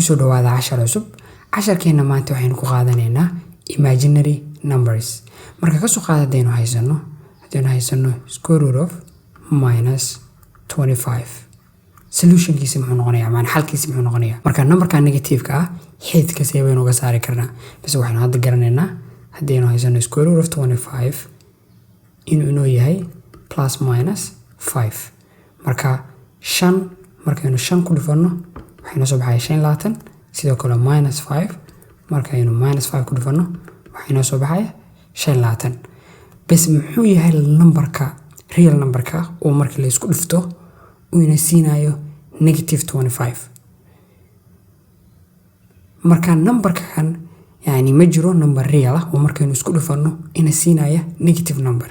kusoo dhawaada cashar cusub. Casharkeena maanta waxaynu ku qaadanaynaa imaginary numbers. Marka ka soo qaad hadaynu haysano square root of minus 25. Solutionkiisa muxuu noqonayaa? Macna xalkiisa muxuu noqonayaa? Marka numberka negative-ka ah xididka see baynu uga saari karnaa. Bas waxaynu hadda garanaynaa hadaynu haysano square root of 25 inuu yahay plus minus 5. Marka 5 markaynu 5 ku dhufano waxaynu soo baxay 25 sidoo kale minus 5 markaynu minus 5 ku dhufano waxaynu soo baxay 25. bas muxuu yahay numberka real numberka oo markii la isku dhufto uu ina siinayo negative 25. marka numberka kan yani ma jiro number real ah oo markaynu isku dhufano ina siinaya negative number.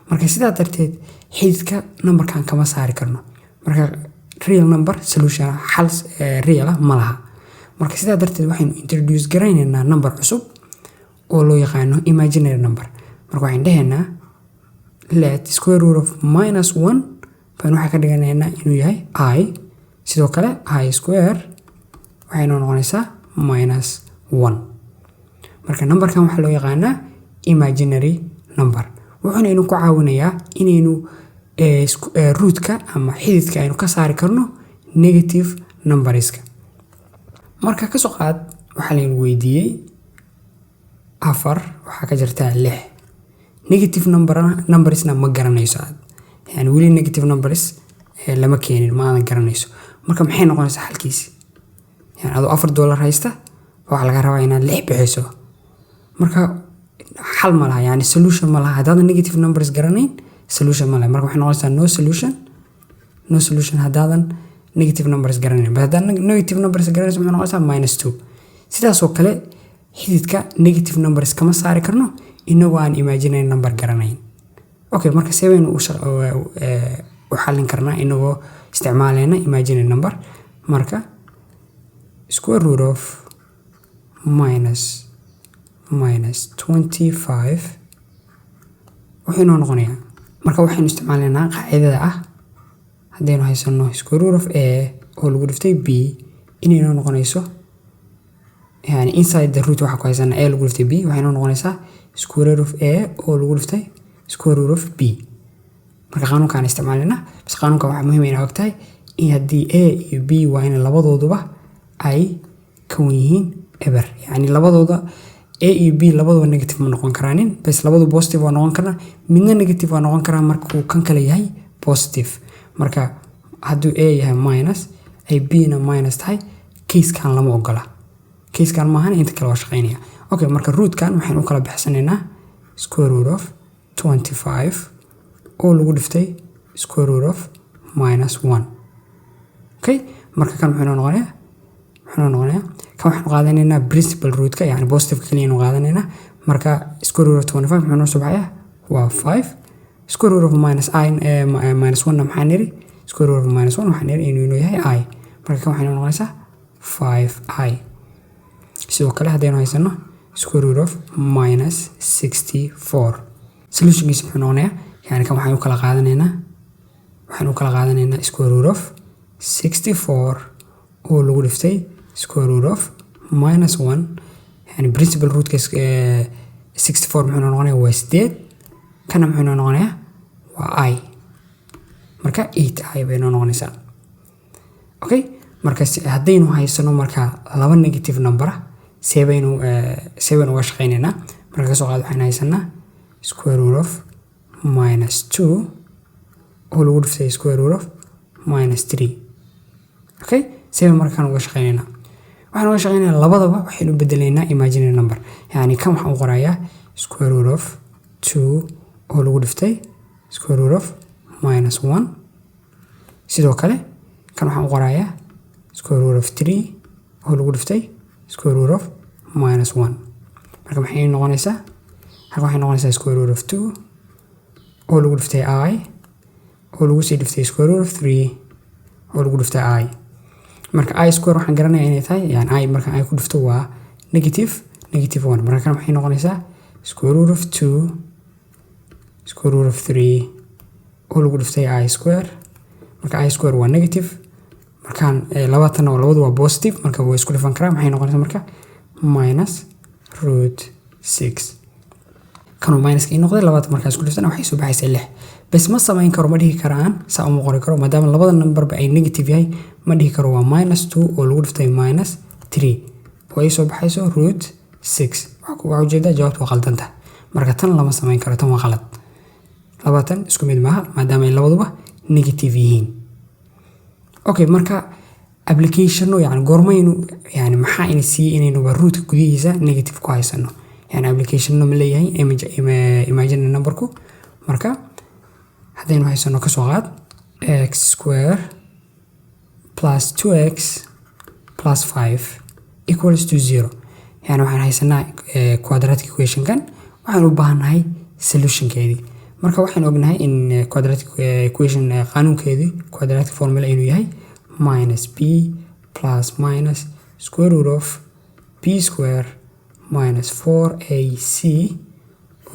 marka sidaa darteed xididka numberkan kama saari karno. marka real number solution xal real ah ma laha. marka sidaa darteed waxaynu introduce garaynaynaa number cusub oo loo yaqaano imaginary number. marka waxaan dhahaynaa let square root of minus 1 baan waxa ka dhiganaynaa inuu yahay I sidoo kale I square waxaynu noqonaysaa minus 1. marka numberkan waxa loo yaqaanaa imaginary number. wuxuuna inuu ku caawinayaa inaynu rootka ama xididka aynu ka saari karno negative numberska. marka ka soo qaad waxa la weydiiyay 4 waxa ka jirta 6 negative numbersna ma garanayso yani wali negative numbers lama keenin ma aan garanayso. marka maxay noqonaysaa xalkiisa? yani adoo $4 haysta waxa laga rabaa inaad 6 bixiso. marka xal ma laha yani solution ma laha hadaan negative numbers garanayn solution ma laha. marka waxay noqonaysaa no solution hadaan negative numbers garanayn. hadaan negative numbers garanayso waxay noqonaysaa minus 2. sidaas oo kale xididka negative numbers kama saari karno inagoo aan imaginary number garanayn. okay marka seven u xalin karnaa inagoo isticmaalayna imaginary number. marka square root of minus 25 wuxuu noqonayaa marka waxaynu isticmaalaynaa qaacidada ah hadaynu haysano square root of a oo lagu dhiftay b inay noqonayso yani inside the root waxa ku haysana a lagu dhiftay b waxaynu noqonaysaa square root of a oo lagu dhiftay square root of b. marka qaanuunkan isticmaalayna bas qaanuunka waxa muhiim ah inaad ogtahay in hadii a iyo b waa in labadooduba ay ka yihiin ever yani labadooda a iyo b labadaba negative ma noqon karaanin bas labadu positive waa noqon karaan midna negative waa noqon karaa marka uu kan kale yahay positive. marka haduu a yahay minus ay b na minus tahay case kan lama ogola. case kan ma ahan inta kale waa shaqeynaya. okay marka root kan waxaan u kala bixsanaynaa square root of 25 oo lagu dhiftay square root of minus 1. okay marka kan wuxuu noqonayaa kan waxaan qaadanaynaa principal root ka yani positive kaliya inuu qaadanaynaa. marka square root of 25 wuxuu noo soo baxayaa waa 5 square root of minus 1 na maxaa niri square root of minus 1 waxaa niri inuu yahay I. marka kan waxay noqonaysaa 5i. sidoo kale hadaynu haysano square root of minus 64 solutionkiisa muxuu noqonayaa yani kan waxaan u kala qaadanaynaa square root of 64 oo lagu dhiftay square root of minus 1 yani principal root ka 64 muxuu noqonayaa waa 8 kana muxuu noqonayaa waa I. marka 8i bay noqonaysaa. okay marka hadaynu haysano marka laba negative number seven uga shaqeynaynaa. marka ka soo qaad waxaan haysanaa square root of minus 2 oo lagu dhiftay square root of minus 3. okay seven markaan uga shaqeynaynaa waxaan uga shaqeynaynaa labadaba waxaynu bedelaynaa imaginary number. yani kan waxaan u qorayaa square root of 2 oo lagu dhiftay square root of minus 1 sidoo kale kan waxaan u qorayaa square root of 3 oo lagu dhiftay square root of minus 1. marka maxay noqonaysaa halka waxay noqonaysaa square root of 2 oo lagu dhiftay I oo lagu sii dhiftay square root of 3 oo lagu dhiftay I. marka I square waxaan garanayaa inay tahay yani I marka ay ku dhifto waa negative 1. marka kan waxay noqonaysaa square root of 2 square root of 3 oo lagu dhiftay I square. marka I square waa negative markaan labaatan oo labadu waa positive marka way isku dhifan karaan maxay noqonaysaa marka minus root 6 kanu minus ka noqday labaatan marka isku dhiftan waxay soo baxaysaa 6 bas ma samayn karo ma dhihi karaan saa uma qori karo maadaama labada number ba ay negative yahay ma dhihi karo waa -2 oo lagu dhiftay -3 way soo baxayso root 6 waxa ujeedaa jawaabtu waa qaldan marka tan lama samayn karo tan waa qalad labaatan isku mid maaha maadaama ay labaduba negative yihiin okay marka application yani goormaynu yani maxaa in si inaynu root gudihiisa negative ku haysano yani application ma leeyahay imagine numberku marka hadaynu haysano ka soo qaad x square plus 2x plus 5 equals to 0 yani waxaan haysanaa quadratic equation kan waxaan u baahanahay solution keedii marka waxaan ognahay in quadratic equation qaanuunkeedii quadratic formula inuu yahay minus b plus minus square root of b square minus 4ac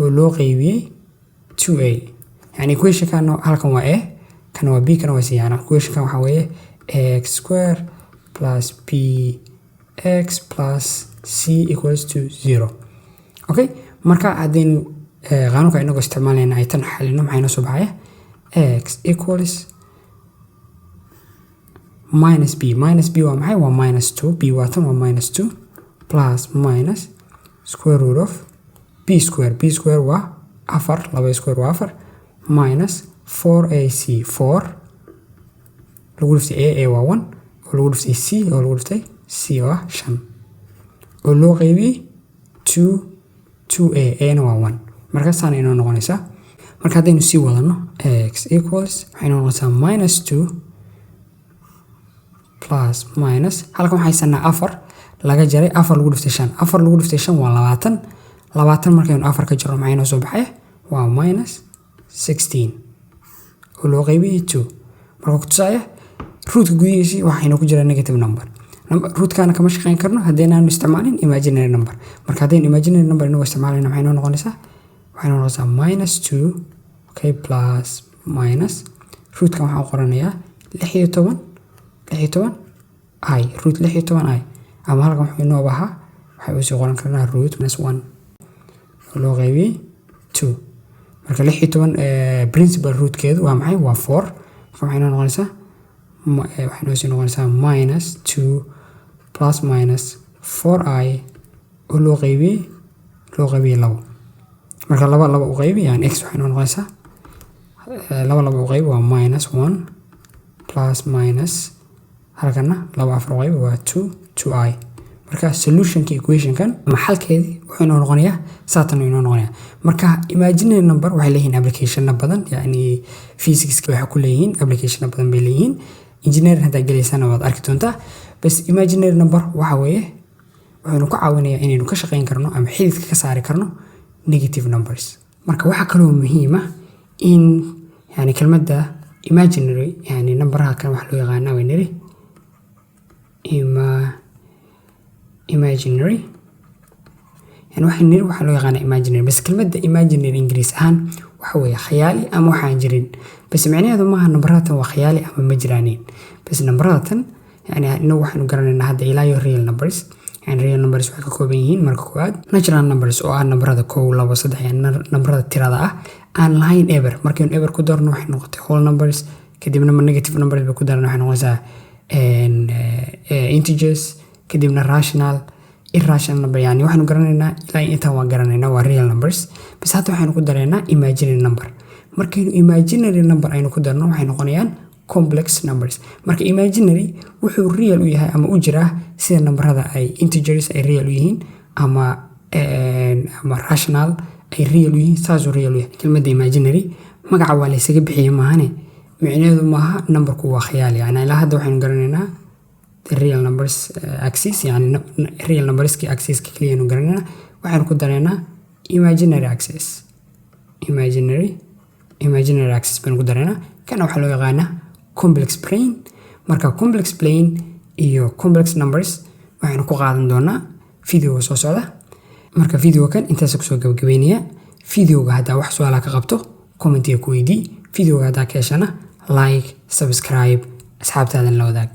oo loo qaybiyey 2a yani equation kan halkan waa a kan waa b kan waa c yani equation kan waxa weeye x square plus bx plus c equals to 0 okay marka hadaynu qaanuunka inagu isticmaalayna ay tan xalino maxayna soo baxaya x equals minus b waa maxay waa -2 b waa tan waa -2 plus minus square root of b square waa 4 laba square waa 4 minus 4ac 4 lagu dhiftay a waa 1 oo lagu dhiftay c oo lagu dhiftay c waa 5 oo loo qaybiyey 2a na waa 1 marka saan inoo noqonaysaa marka hadaynu sii wadano x equals waxay noqonaysaa -2 plus minus halkan waxay sanaa 4 laga jaray 4 lagu dhiftay 5 4 lagu dhiftay 5 waa 20 markaynu 4 ka jarno maxay noo soo baxay waa -16 oo loo qaybiyey 2 marka ku tusaya root gudihiisa waxayna ku jiraan negative number root kana kama shaqeyn karno hadaynaanu isticmaalin imaginary number marka hadaynu imaginary number inuu isticmaalina maxay noo noqonaysaa waxay noqonaysaa -2 okay plus minus root kan waxaan qoranayaa 16 i root 16 i ama halkan wuxuu inoo bahaa waxay u sii qoran karnaa root -1 loo qaybiyey 2 marka 16 principal root keedu waa maxay waa 4 marka waxay noo noqonaysaa waxay noo sii noqonaysaa -2 plus minus 4i oo loo qaybiyey 2 marka laba u qaybi yani x waxay noo noqonaysaa laba u qaybi waa -1 plus minus halkana 4 u qaybi waa 2i marka solutionka equationkan maxalkeedii wuxuu inoo noqonayaa saatan inoo noqonayaa marka imaginary number waxay leeyihiin application badan yani physics waxay ku leeyihiin application badan bay leeyihiin engineering hadda galeysana waad arki doontaa bas imaginary number waxa weeye wuxuu ku caawinayaa inaynu ka shaqeyn karno ama xididka ka saari karno negative numbers marka waxa kale oo muhiim ah in yani kelmadda imaginary yani numberha kan wax loo yaqaan way niri imaginary yani waxa loo yaqaan imaginary bas kelmadda imaginary English ahaan waxa weeye khayaali ama waxaan jirin bas macnaheedu maaha numberatan waa khayaali ama ma jiraanin bas numberatan yani inuu waxaanu garanaynaa hadda ilaa real numbers and real numbers waxay ka kooban yihiin marka koowaad natural numbers oo ah numberada 1 2 3 numberada tirada ah aan lahayn ever markaynu ever ku darno waxay noqotay whole numbers kadibna negative numbers bay ku darno waxay noqonaysaa integers kadibna rational irrational number yani waxaanu garanaynaa ilaa inta waan garanaynaa waa real numbers bas hadda waxaanu ku dareynaa imaginary number markaynu imaginary number aynu ku darno waxay noqonayaan complex numbers marka imaginary wuxuu real u yahay ama u jiraa sida numberada ay integers ay real u yihiin ama rational ay real u yihiin saasuu real u yahay kelmadda imaginary magaca waa la isaga bixiyay maahane micnaheedu maaha numberku waa khiyaali yani ilaa hadda waxaynu garanaynaa real numbers axis yani real numberski axis ka kaliya aynu garanaynaa waxaynu ku dareynaa imaginary axis imaginary axis baynu ku dareynaa kana waxaa loo yaqaanaa complex plane marka complex plane iyo complex numbers waxaynu ku qaadan doonaa video soo socda marka video kan intaas ku soo gabagabeynaya videoga hadda wax su'aalaha ka qabto comment ku weydii videoga hadda ka heshana like subscribe asxaabtaadan la wadaag